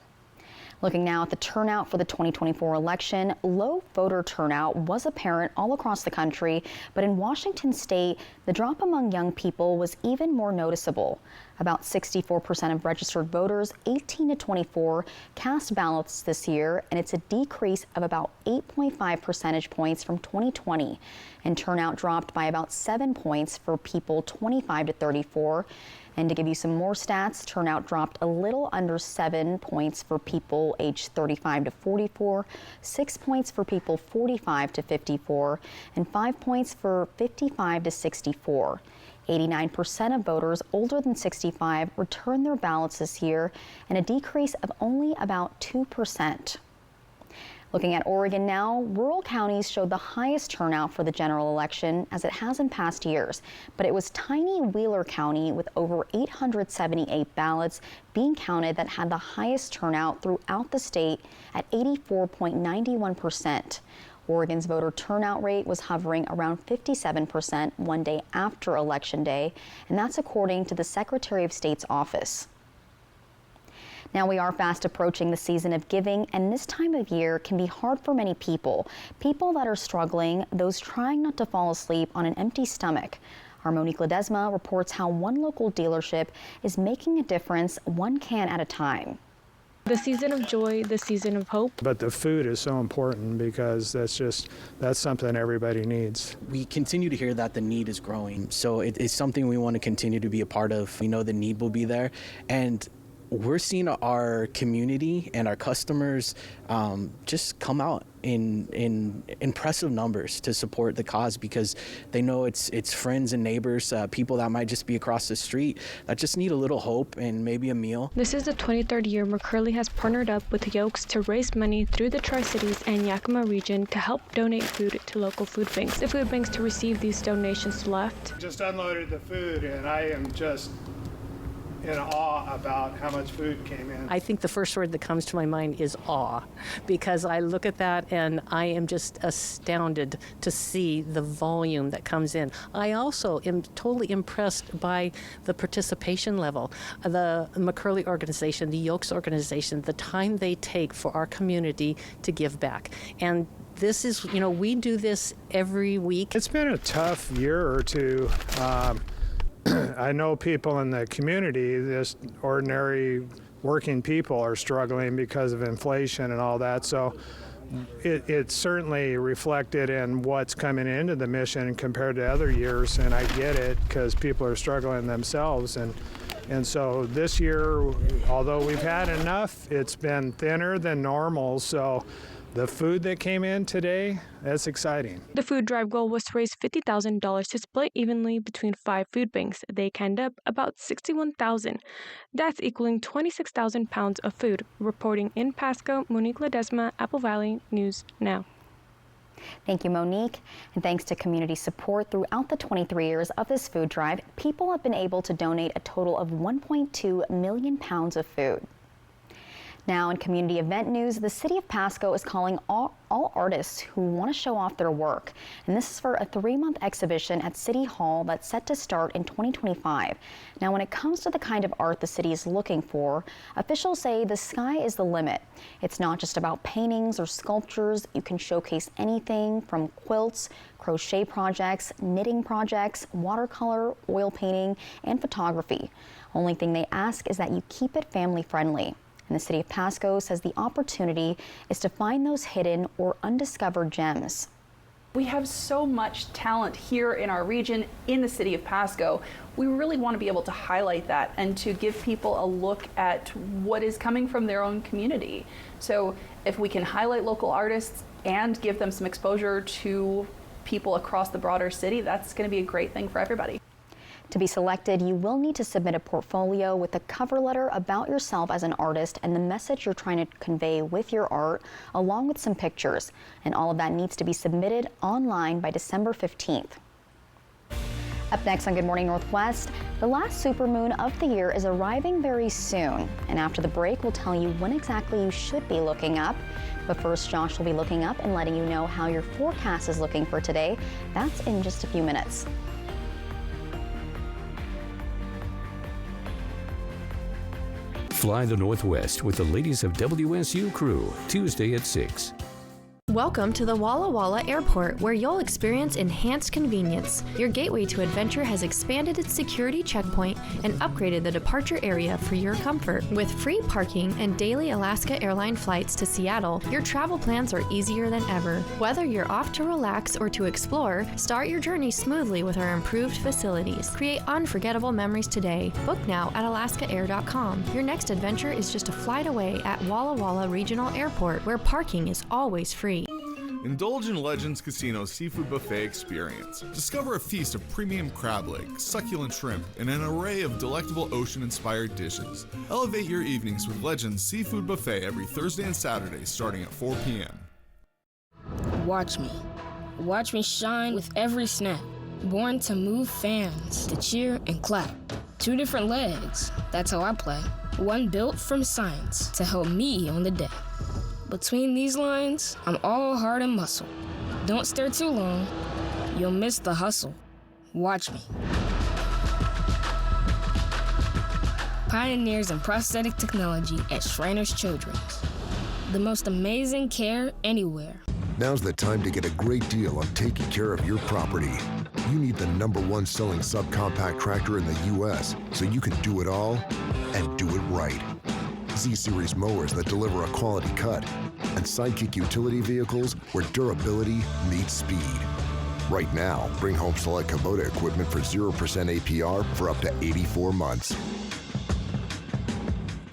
Looking now at the turnout for the 2024 election, low voter turnout was apparent all across the country, but in Washington state, the drop among young people was even more noticeable. About 64% of registered voters 18 to 24 cast ballots this year, and it's a decrease of about 8.5 percentage points from 2020. And turnout dropped by about 7 points for people 25 to 34. And to give you some more stats, turnout dropped a little under 7 points for people aged 35 to 44, 6 points for people 45 to 54, and 5 points for 55 to 64. 89% of voters older than 65 returned their ballots this year, and a decrease of only about 2%. Looking at Oregon now, rural counties showed the highest turnout for the general election, as it has in past years. But it was tiny Wheeler County with over 878 ballots being counted that had the highest turnout throughout the state at 84.91%. Oregon's voter turnout rate was hovering around 57% one day after Election Day, and that's according to the Secretary of State's office. Now we are fast approaching the season of giving, and this time of year can be hard for many people. People that are struggling, those trying not to fall asleep on an empty stomach. Our Monique Ledesma reports how one local dealership is making a difference, one can at a time. The season of joy, the season of hope. But the food is so important because that's something everybody needs. We continue to hear that the need is growing, so it is something we want to continue to be a part of. We know the need will be there, and we're seeing our community and our customers just come out in impressive numbers to support the cause, because they know it's friends and neighbors, people that might just be across the street that just need a little hope and maybe a meal. This is the 23rd year McCurley has partnered up with Yolks to raise money through the Tri-Cities and Yakima region to help donate food to local food banks. The food banks to receive these donations left. Just unloaded the food, and I am just in awe about how much food came in. I think the first word that comes to my mind is awe, because I look at that and I am just astounded to see the volume that comes in. I also am totally impressed by the participation level. The McCurley organization, the Yolks organization, the time they take for our community to give back. And this is, we do this every week. It's been a tough year or two. I know people in the community, just ordinary working people, are struggling because of inflation and all that. So it's certainly reflected in what's coming into the mission compared to other years. And I get it, because people are struggling themselves. And so this year, although we've had enough, it's been thinner than normal. So the food that came in today, that's exciting. The food drive goal was to raise $50,000 to split evenly between 5 food banks. They canned up about $61,000. That's equaling 26,000 pounds of food. Reporting in Pasco, Monique Ledesma, Apple Valley News Now. Thank you, Monique. And thanks to community support throughout the 23 years of this food drive, people have been able to donate a total of 1.2 million pounds of food. Now, in community event news, the city of Pasco is calling all artists who want to show off their work. And this is for a 3-month exhibition at City Hall that's set to start in 2025. Now, when it comes to the kind of art the city is looking for, officials say the sky is the limit. It's not just about paintings or sculptures. You can showcase anything from quilts, crochet projects, knitting projects, watercolor, oil painting, and photography. Only thing they ask is that you keep it family friendly. And the city of Pasco says the opportunity is to find those hidden or undiscovered gems. We have so much talent here in our region, in the city of Pasco. We really want to be able to highlight that and to give people a look at what is coming from their own community. So if we can highlight local artists and give them some exposure to people across the broader city, that's going to be a great thing for everybody. To be selected, you will need to submit a portfolio with a cover letter about yourself as an artist and the message you're trying to convey with your art, along with some pictures. And all of that needs to be submitted online by December 15th. Up next on Good Morning Northwest, the last supermoon of the year is arriving very soon. And after the break, we'll tell you when exactly you should be looking up. But first, Josh will be looking up and letting you know how your forecast is looking for today. That's in just a few minutes. Fly the Northwest with the ladies of WSU Crew, Tuesday at 6. Welcome to the Walla Walla Airport, where you'll experience enhanced convenience. Your gateway to adventure has expanded its security checkpoint and upgraded the departure area for your comfort. With free parking and daily Alaska Airline flights to Seattle, your travel plans are easier than ever. Whether you're off to relax or to explore, start your journey smoothly with our improved facilities. Create unforgettable memories today. Book now at alaskaair.com. Your next adventure is just a flight away at Walla Walla Regional Airport, where parking is always free. Indulge in Legends Casino's seafood buffet experience. Discover a feast of premium crab legs, succulent shrimp, and an array of delectable ocean-inspired dishes. Elevate your evenings with Legends Seafood Buffet every Thursday and Saturday starting at 4 p.m. Watch me. Watch me shine with every snap. Born to move fans, to cheer and clap. 2 different legs, that's how I play. One built from science to help me on the day. Between these lines, I'm all heart and muscle. Don't stare too long, you'll miss the hustle. Watch me. pioneers in prosthetic technology at Shriners Children's. The most amazing care anywhere. Now's the time to get a great deal on taking care of your property. You need the #1 selling subcompact tractor in the U.S. so you can do it all and do it right. Z-Series mowers that deliver a quality cut, and Sidekick utility vehicles where durability meets speed. Right now, bring home select Kubota equipment for 0% APR for up to 84 months.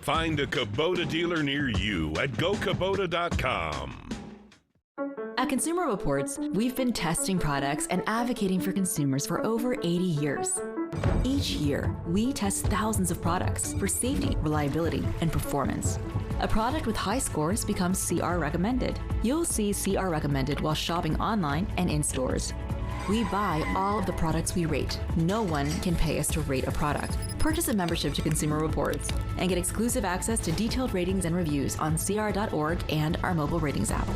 Find a Kubota dealer near you at gokubota.com. At Consumer Reports, we've been testing products and advocating for consumers for over 80 years. Each year, we test thousands of products for safety, reliability, and performance. A product with high scores becomes CR recommended. You'll see CR recommended while shopping online and in stores. We buy all of the products we rate. No one can pay us to rate a product. Purchase a membership to Consumer Reports and get exclusive access to detailed ratings and reviews on CR.org and our mobile ratings app.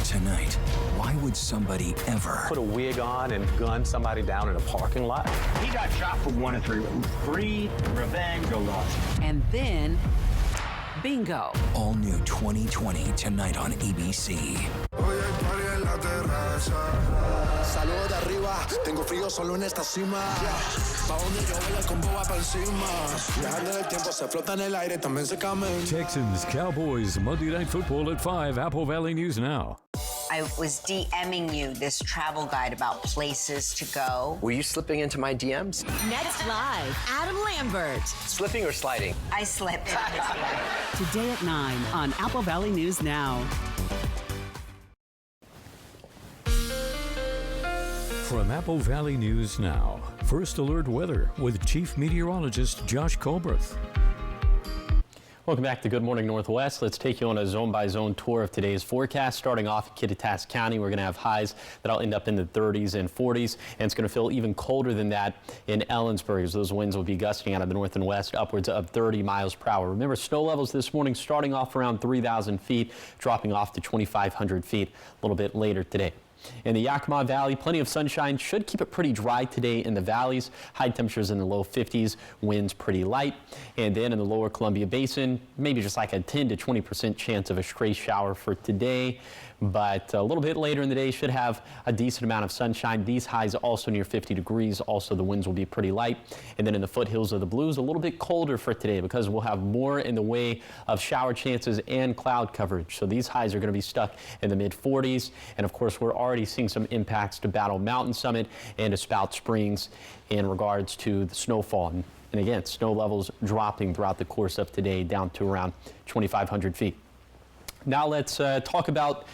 Tonight, why would somebody ever put a wig on and gun somebody down in a parking lot? He got shot for 1 of 3 reasons: greed, revenge, or loss. And then, bingo. All new 2020 tonight on ABC. Saludo de arriba, tengo frío solo en esta cima. Pa' donde yo voy, el combo va pa' encima. Viajando del tiempo, se flota en el aire, también se camen. Texans, Cowboys, Monday Night Football at 5, Apple Valley News Now. I was DMing you this travel guide about places to go. Were you slipping into my DMs? Next live, Adam Lambert. Slipping or sliding? I slipped. Today at 9 on Apple Valley News Now. From Apple Valley News Now, First Alert Weather with Chief Meteorologist Josh Colbreth. Welcome back to Good Morning Northwest. Let's take you on a zone-by-zone tour of today's forecast. Starting off in Kittitas County, we're going to have highs that'll end up in the 30s and 40s, and it's going to feel even colder than that in Ellensburg, as those winds will be gusting out of the north and west upwards of 30 miles per hour. Remember, snow levels this morning starting off around 3,000 feet, dropping off to 2,500 feet a little bit later today. In the Yakima Valley, plenty of sunshine should keep it pretty dry today in the valleys. High temperatures in the low 50s, winds pretty light. And then in the lower Columbia Basin, maybe just like a 10 to 20% chance of a stray shower for today. But a little bit later in the day should have a decent amount of sunshine. These highs also near 50 degrees. Also, the winds will be pretty light. And then in the foothills of the Blues, a little bit colder for today because we'll have more in the way of shower chances and cloud coverage. So these highs are going to be stuck in the mid 40s. And of course, we're already seeing some impacts to Battle Mountain Summit and to Spout Springs in regards to the snowfall. And again, snow levels dropping throughout the course of today down to around 2,500 feet. Now let's talk about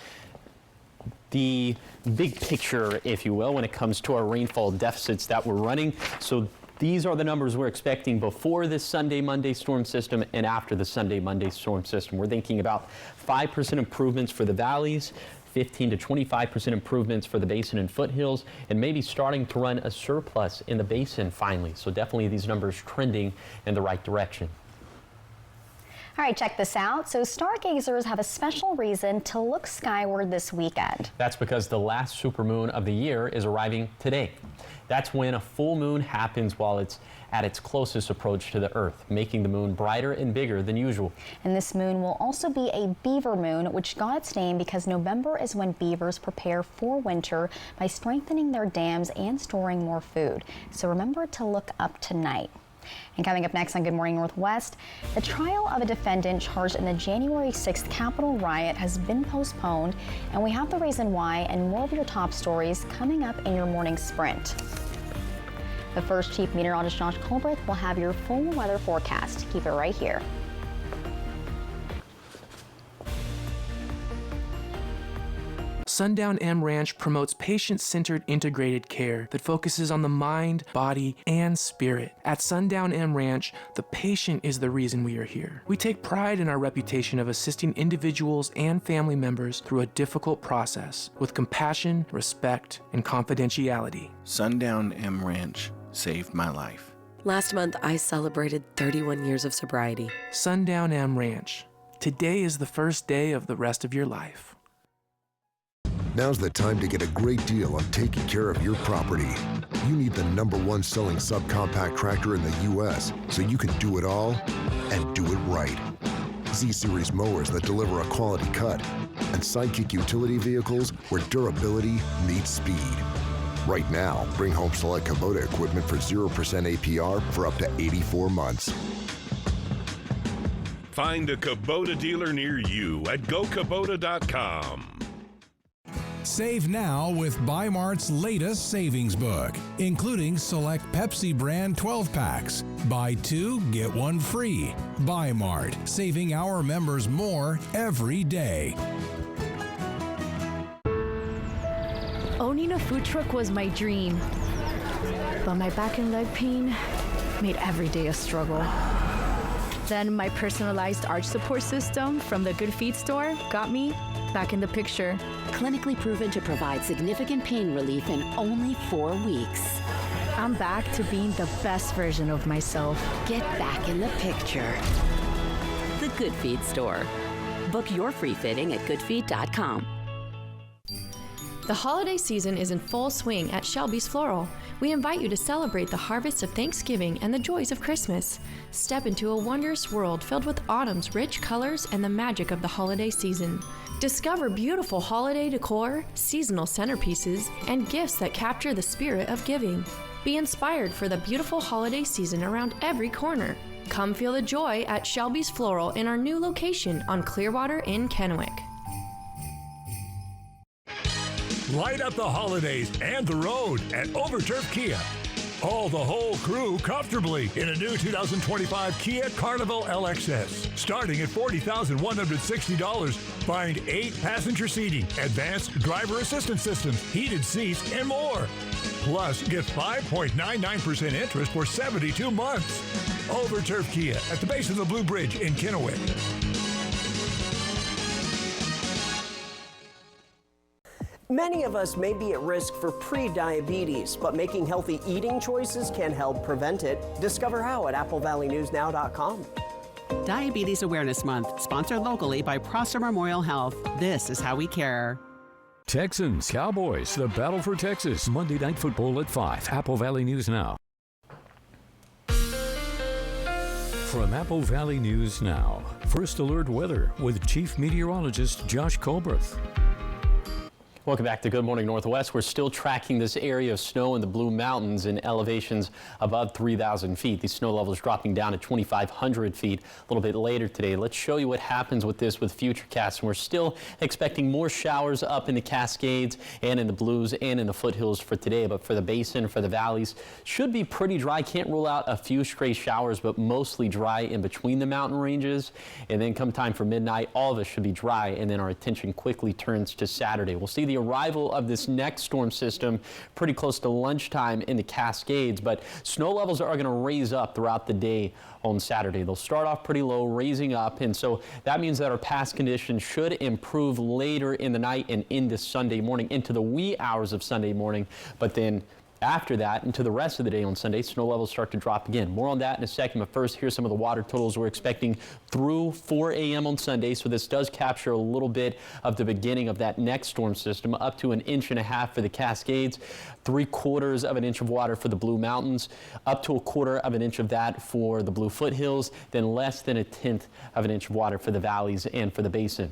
the big picture, if you will, when it comes to our rainfall deficits that we're running. So these are the numbers we're expecting before this Sunday-Monday storm system and after the Sunday-Monday storm system. We're thinking about 5% improvements for the valleys, 15 to 25% improvements for the basin and foothills, and maybe starting to run a surplus in the basin finally. So definitely these numbers trending in the right direction. All right, check this out. So stargazers have a special reason to look skyward this weekend. That's because the last supermoon of the year is arriving today. That's when a full moon happens while it's at its closest approach to the Earth, making the moon brighter and bigger than usual. And this moon will also be a beaver moon, which got its name because November is when beavers prepare for winter by strengthening their dams and storing more food. So remember to look up tonight. And coming up next on Good Morning Northwest, the trial of a defendant charged in the January 6th Capitol riot has been postponed, and we have the reason why and more of your top stories coming up in your morning sprint. But first, Chief Meteorologist Josh Colbreth will have your full weather forecast. Keep it right here. Sundown M Ranch promotes patient-centered integrated care that focuses on the mind, body, and spirit. At Sundown M Ranch, the patient is the reason we are here. We take pride in our reputation of assisting individuals and family members through a difficult process with compassion, respect, and confidentiality. Sundown M Ranch saved my life. Last month, I celebrated 31 years of sobriety. Sundown M Ranch. Today is the first day of the rest of your life. Now's the time to get a great deal on taking care of your property. You need the #1 selling subcompact tractor in the U.S. so you can do it all and do it right. Z-Series mowers that deliver a quality cut, and Sidekick utility vehicles where durability meets speed. Right now, bring home select Kubota equipment for 0% APR for up to 84 months. Find a Kubota dealer near you at GoKubota.com. Save now with Bi-Mart's latest savings book, including select Pepsi brand 12-packs. Buy 2, get 1 free. Bi-Mart, saving our members more every day. Owning a food truck was my dream, but my back and leg pain made every day a struggle. Then my personalized arch support system from the Good Feet store got me back in the picture. Clinically proven to provide significant pain relief in only 4 weeks. I'm back to being the best version of myself. Get back in the picture. The Good Feet store. Book your free fitting at goodfeet.com. The holiday season is in full swing at Shelby's Floral. We invite you to celebrate the harvest of Thanksgiving and the joys of Christmas. Step into a wondrous world filled with autumn's rich colors and the magic of the holiday season. Discover beautiful holiday decor, seasonal centerpieces, and gifts that capture the spirit of giving. Be inspired for the beautiful holiday season around every corner. Come feel the joy at Shelby's Floral in our new location on Clearwater in Kennewick. Light up the holidays and the road at Overturf Kia. Haul the whole crew comfortably in a new 2025 Kia Carnival LXS. Starting at $40,160, find 8 passenger seating, advanced driver assistance systems, heated seats, and more. Plus, get 5.99% interest for 72 months. Overturf Kia at the base of the Blue Bridge in Kennewick. Many of us may be at risk for pre-diabetes, but making healthy eating choices can help prevent it. Discover how at AppleValleyNewsNow.com. Diabetes Awareness Month, sponsored locally by Prosser Memorial Health. This is how we care. Texans, Cowboys, the battle for Texas. Monday Night Football at 5. Apple Valley News Now. From Apple Valley News Now, First Alert Weather with Chief Meteorologist Josh Colbreth. Welcome back to Good Morning Northwest. We're still tracking this area of snow in the Blue Mountains in elevations above 3,000 feet. These snow levels dropping down to 2,500 feet a little bit later today. Let's show you what happens with this with Futurecast. We're still expecting more showers up in the Cascades and in the Blues and in the foothills for today. But for the basin, for the valleys, should be pretty dry. Can't rule out a few stray showers, but mostly dry in between the mountain ranges. And then come time for midnight, all of us should be dry. And then our attention quickly turns to Saturday. We'll see the arrival of this next storm system pretty close to lunchtime in the Cascades, but snow levels are going to raise up throughout the day on Saturday. They'll start off pretty low, raising up, and so that means that our past conditions should improve later in the night and into Sunday morning, into the wee hours of Sunday morning, but then after that, into the rest of the day on Sunday, snow levels start to drop again. More on that in a second, but first, here's some of the water totals we're expecting through 4 a.m. on Sunday. So this does capture a little bit of the beginning of that next storm system, up to 1.5 inches for the Cascades, 3/4 of an inch of water for the Blue Mountains, up to 1/4 of an inch of that for the Blue Foothills, then less than 1/10 of an inch of water for the valleys and for the basin.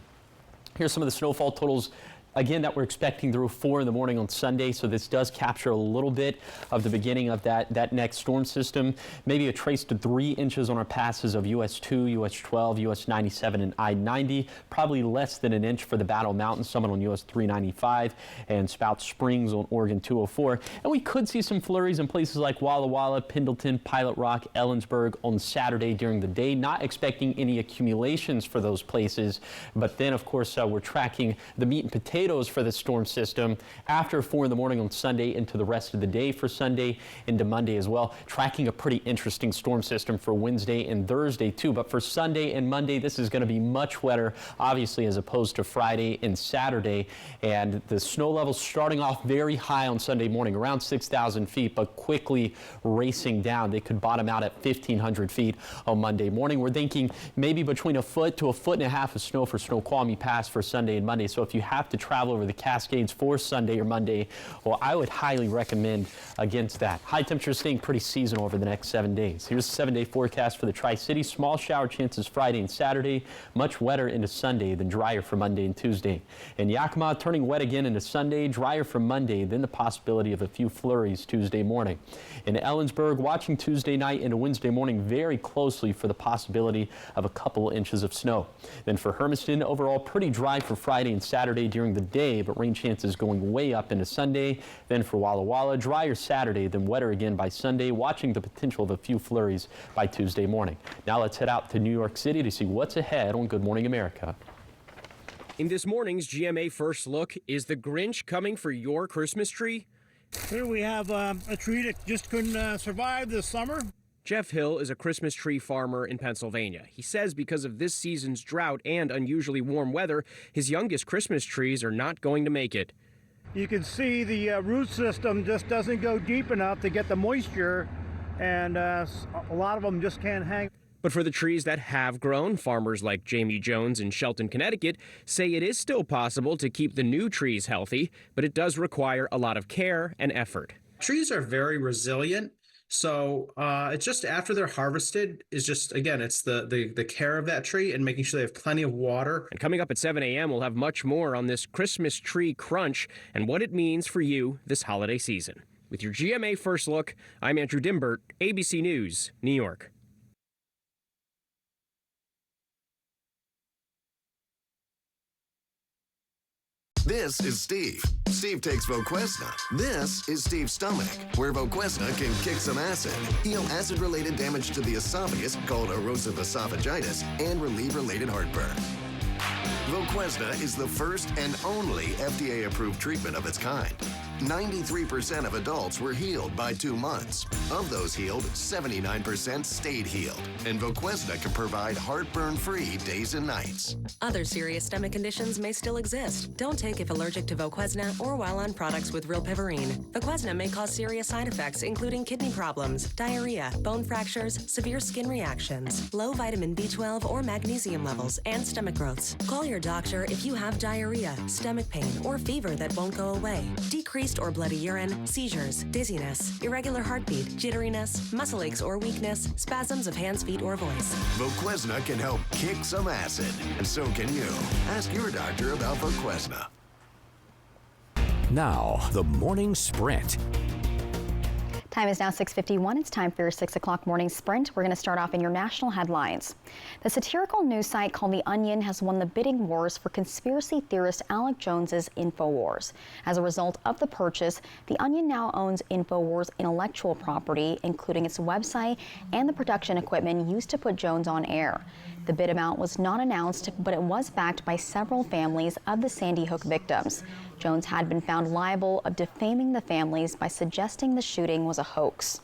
Here's some of the snowfall totals again that we're expecting through 4 in the morning on Sunday. So this does capture a little bit of the beginning of that next storm system. Maybe a trace to 3 inches on our passes of US 2, US 12, US 97, and I-90. Probably less than 1 inch for the Battle Mountain Summit on US 395 and Spout Springs on Oregon 204. And we could see some flurries in places like Walla Walla, Pendleton, Pilot Rock, Ellensburg on Saturday during the day. Not expecting any accumulations for those places. But then, of course, we're tracking the meat and potatoes for the storm system after 4 in the morning on Sunday into the rest of the day for Sunday into Monday as well. Tracking a pretty interesting storm system for Wednesday and Thursday too. But for Sunday and Monday, this is going to be much wetter, obviously, as opposed to Friday and Saturday. And the snow levels starting off very high on Sunday morning, around 6,000 feet, but quickly racing down. They could bottom out at 1,500 feet on Monday morning. We're thinking maybe between 1 foot to 1.5 feet of snow for Snoqualmie Pass for Sunday and Monday. So if you have to travel travel over the Cascades for Sunday or Monday, well, I would highly recommend against that. High temperatures staying pretty seasonal over the next 7 days. Here's the 7-day forecast for the Tri-Cities. Small shower chances Friday and Saturday, much wetter into Sunday, then drier for Monday and Tuesday. In Yakima, turning wet again into Sunday, drier for Monday, then the possibility of a few flurries Tuesday morning. In Ellensburg, watching Tuesday night into Wednesday morning very closely for the possibility of a couple inches of snow. Then for Hermiston, overall pretty dry for Friday and Saturday during the day, but rain chances going way up into Sunday. Then for Walla Walla, drier Saturday, then wetter again by Sunday, watching the potential of a few flurries by Tuesday morning. Now let's head out to New York City to see what's ahead on Good Morning America. In this morning's GMA First Look, is the Grinch coming for your Christmas tree? Here we have a tree that just couldn't survive this summer. Jeff Hill is a Christmas tree farmer in Pennsylvania. He says because of this season's drought and unusually warm weather, his youngest Christmas trees are not going to make it. You can see the root system just doesn't go deep enough to get the moisture, and a lot of them just can't hang. But for the trees that have grown, farmers like Jamie Jones in Shelton, Connecticut, say it is still possible to keep the new trees healthy, but it does require a lot of care and effort. Trees are very resilient. So it's just after they're harvested is just, again, it's the care of that tree and making sure they have plenty of water. And coming up at 7 a.m., we'll have much more on this Christmas tree crunch and what it means for you this holiday season. With your GMA First Look, I'm Andrew Dimbert, ABC News, New York. This is Steve. Steve takes Voquezna. This is Steve's stomach, where Voquezna can kick some acid, heal acid-related damage to the esophagus called erosive esophagitis, and relieve related heartburn. Voquezna is the first and only FDA-approved treatment of its kind. 93% of adults were healed by 2 months. Of those healed, 79% stayed healed. And Voquezna can provide heartburn-free days and nights. Other serious stomach conditions may still exist. Don't take if allergic to Voquezna or while on products with rilpivirine. Voquezna may cause serious side effects, including kidney problems, diarrhea, bone fractures, severe skin reactions, low vitamin B12 or magnesium levels, and stomach growths. Call your doctor if you have diarrhea, stomach pain, or fever that won't go away. Decreased or bloody urine, seizures, dizziness, irregular heartbeat, jitteriness, muscle aches or weakness, spasms of hands, feet, or voice. Voquezna can help kick some acid, and so can you. Ask your doctor about Voquezna. Now, the morning sprint. Time is now 6:51. It's time for your 6 o'clock morning sprint. We're going to start off in your national headlines. The satirical news site called The Onion has won the bidding wars for conspiracy theorist Alex Jones's InfoWars. As a result of the purchase, The Onion now owns InfoWars intellectual property, including its website and the production equipment used to put Jones on air. The bid amount was not announced, but it was backed by several families of the Sandy Hook victims. Jones had been found liable of defaming the families by suggesting the shooting was a hoax.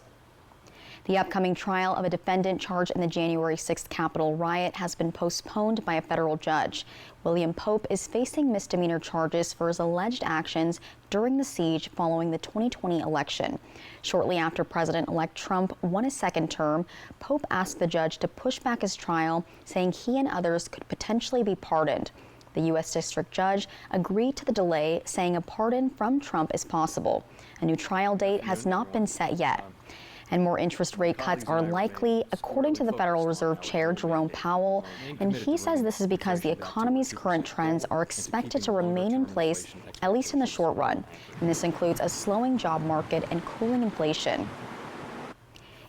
The upcoming trial of a defendant charged in the January 6th Capitol riot has been postponed by a federal judge. William Pope is facing misdemeanor charges for his alleged actions during the siege following the 2020 election. Shortly after President-elect Trump won a second term, Pope asked the judge to push back his trial, saying he and others could potentially be pardoned. The U.S. District Judge agreed to the delay, saying a pardon from Trump is possible. A new trial date has not been set yet. And more interest rate cuts are likely, according to the Federal Reserve Chair Jerome Powell, and he says this is because the economy's current trends are expected to remain in place, at least in the short run. And this includes a slowing job market and cooling inflation.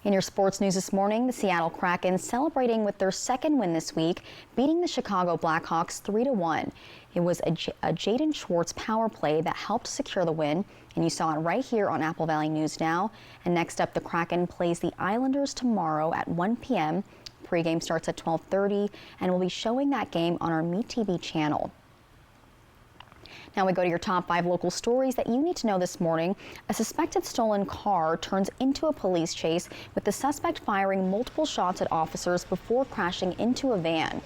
In your sports news this morning, the Seattle Kraken celebrating with their second win this week, beating the Chicago Blackhawks 3-1. It was a Jaden Schwartz power play that helped secure the win, and you saw it right here on Apple Valley News Now. And next up, the Kraken plays the Islanders tomorrow at 1 p.m. Pre-game starts at 12:30, and we'll be showing that game on our MeTV channel. Now we go to your top 5 local stories that you need to know this morning. A suspected stolen car turns into a police chase, with the suspect firing multiple shots at officers before crashing into a van.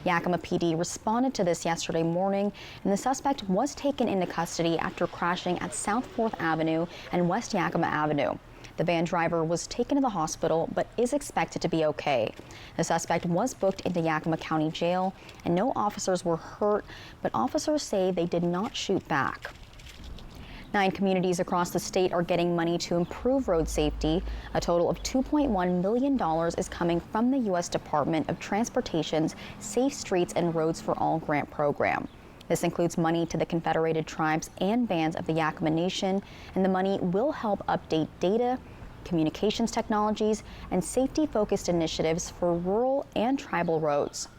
Yakima PD responded to this yesterday morning, and the suspect was taken into custody after crashing at South 4th Avenue and West Yakima Avenue. The van driver was taken to the hospital but is expected to be okay. The suspect was booked into Yakima County Jail, and no officers were hurt, but officers say they did not shoot back. 9 communities across the state are getting money to improve road safety. A total of $2.1 million is coming from the U.S. Department of Transportation's Safe Streets and Roads for All grant program. This includes money to the Confederated Tribes and Bands of the Yakama Nation, and the money will help update data, communications technologies, and safety-focused initiatives for rural and tribal roads.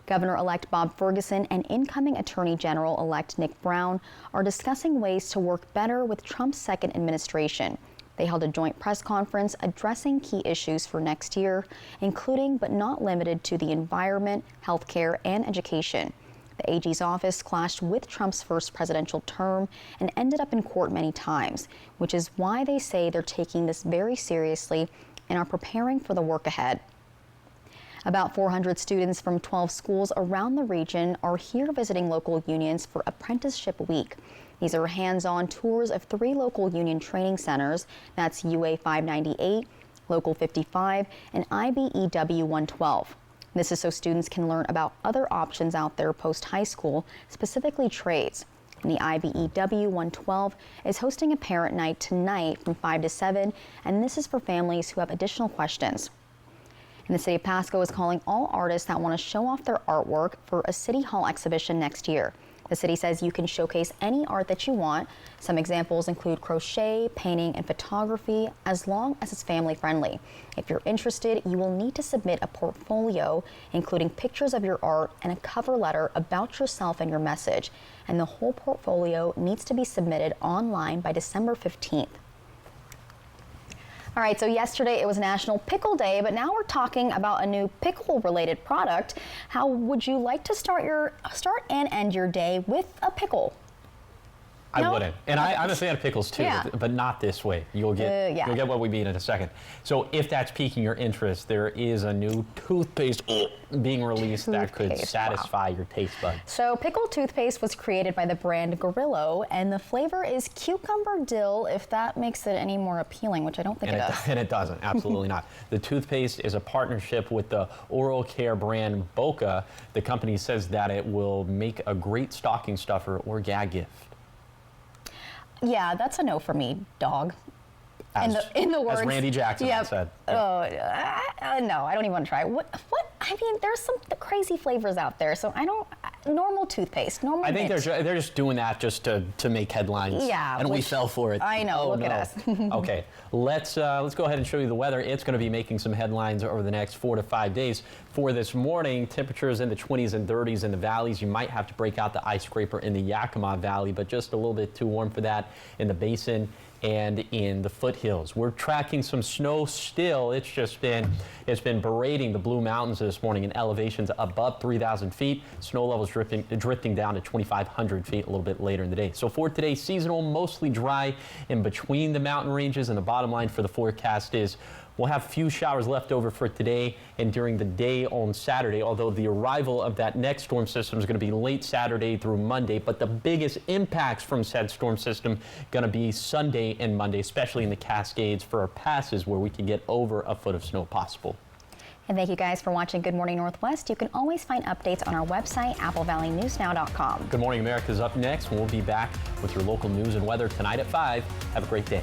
Governor-elect Bob Ferguson and incoming Attorney General-elect Nick Brown are discussing ways to work better with Trump's second administration. They held a joint press conference addressing key issues for next year, including but not limited to the environment, healthcare, and education. The AG's office clashed with Trump's first presidential term and ended up in court many times, which is why they say they're taking this very seriously and are preparing for the work ahead. About 400 students from 12 schools around the region are here visiting local unions for Apprenticeship Week. These are hands-on tours of 3 local union training centers. That's UA 598, Local 55, and IBEW 112. This is so students can learn about other options out there post-high school, specifically trades. And the IBEW 112 is hosting a parent night tonight from 5 to 7, and this is for families who have additional questions. And the city of Pasco is calling all artists that want to show off their artwork for a City Hall exhibition next year. The city says you can showcase any art that you want. Some examples include crochet, painting, and photography, as long as it's family friendly. If you're interested, you will need to submit a portfolio, including pictures of your art and a cover letter about yourself and your message. And the whole portfolio needs to be submitted online by December 15th. All right, so yesterday it was National Pickle Day, but now we're talking about a new pickle-related product. How would you like to start and end your day with a pickle? I wouldn't. And I'm a fan of pickles too, Yeah. but not this way. You'll get what we mean in a second. So if that's piquing your interest, there is a new toothpaste being released that could satisfy your taste buds. So pickle toothpaste was created by the brand Gorillo, and the flavor is cucumber dill, if that makes it any more appealing, which I don't think it does. And it doesn't, absolutely not. The toothpaste is a partnership with the oral care brand Boca. The company says that it will make a great stocking stuffer or gag gift. Yeah, that's a no for me, dog. In the words, as Randy Jackson said. No, I don't even want to try. What? I mean, there's some crazy flavors out there, so I don't. Normal toothpaste, normal. I think they're just doing that just to make headlines. Yeah, and we fell for it. I know. Look at us. Okay, let's go ahead and show you the weather. It's going to be making some headlines over the next 4 to 5 days. For this morning, temperatures in the 20s and 30s in the valleys. You might have to break out the ice scraper in the Yakima Valley, but just a little bit too warm for that in the basin and in the foothills. We're tracking some snow still. It's been berating the Blue Mountains this morning in elevations above 3,000 feet. Snow levels drifting down to 2,500 feet a little bit later in the day. So for today, seasonal, mostly dry in between the mountain ranges, and the bottom line for the forecast is we'll have a few showers left over for today and during the day on Saturday, although the arrival of that next storm system is going to be late Saturday through Monday. But the biggest impacts from said storm system going to be Sunday and Monday, especially in the Cascades for our passes where we can get over a foot of snow possible. And thank you guys for watching Good Morning Northwest. You can always find updates on our website, applevalleyNewsNow.com. Good Morning America is up next, and we'll be back with your local news and weather tonight at 5. Have a great day.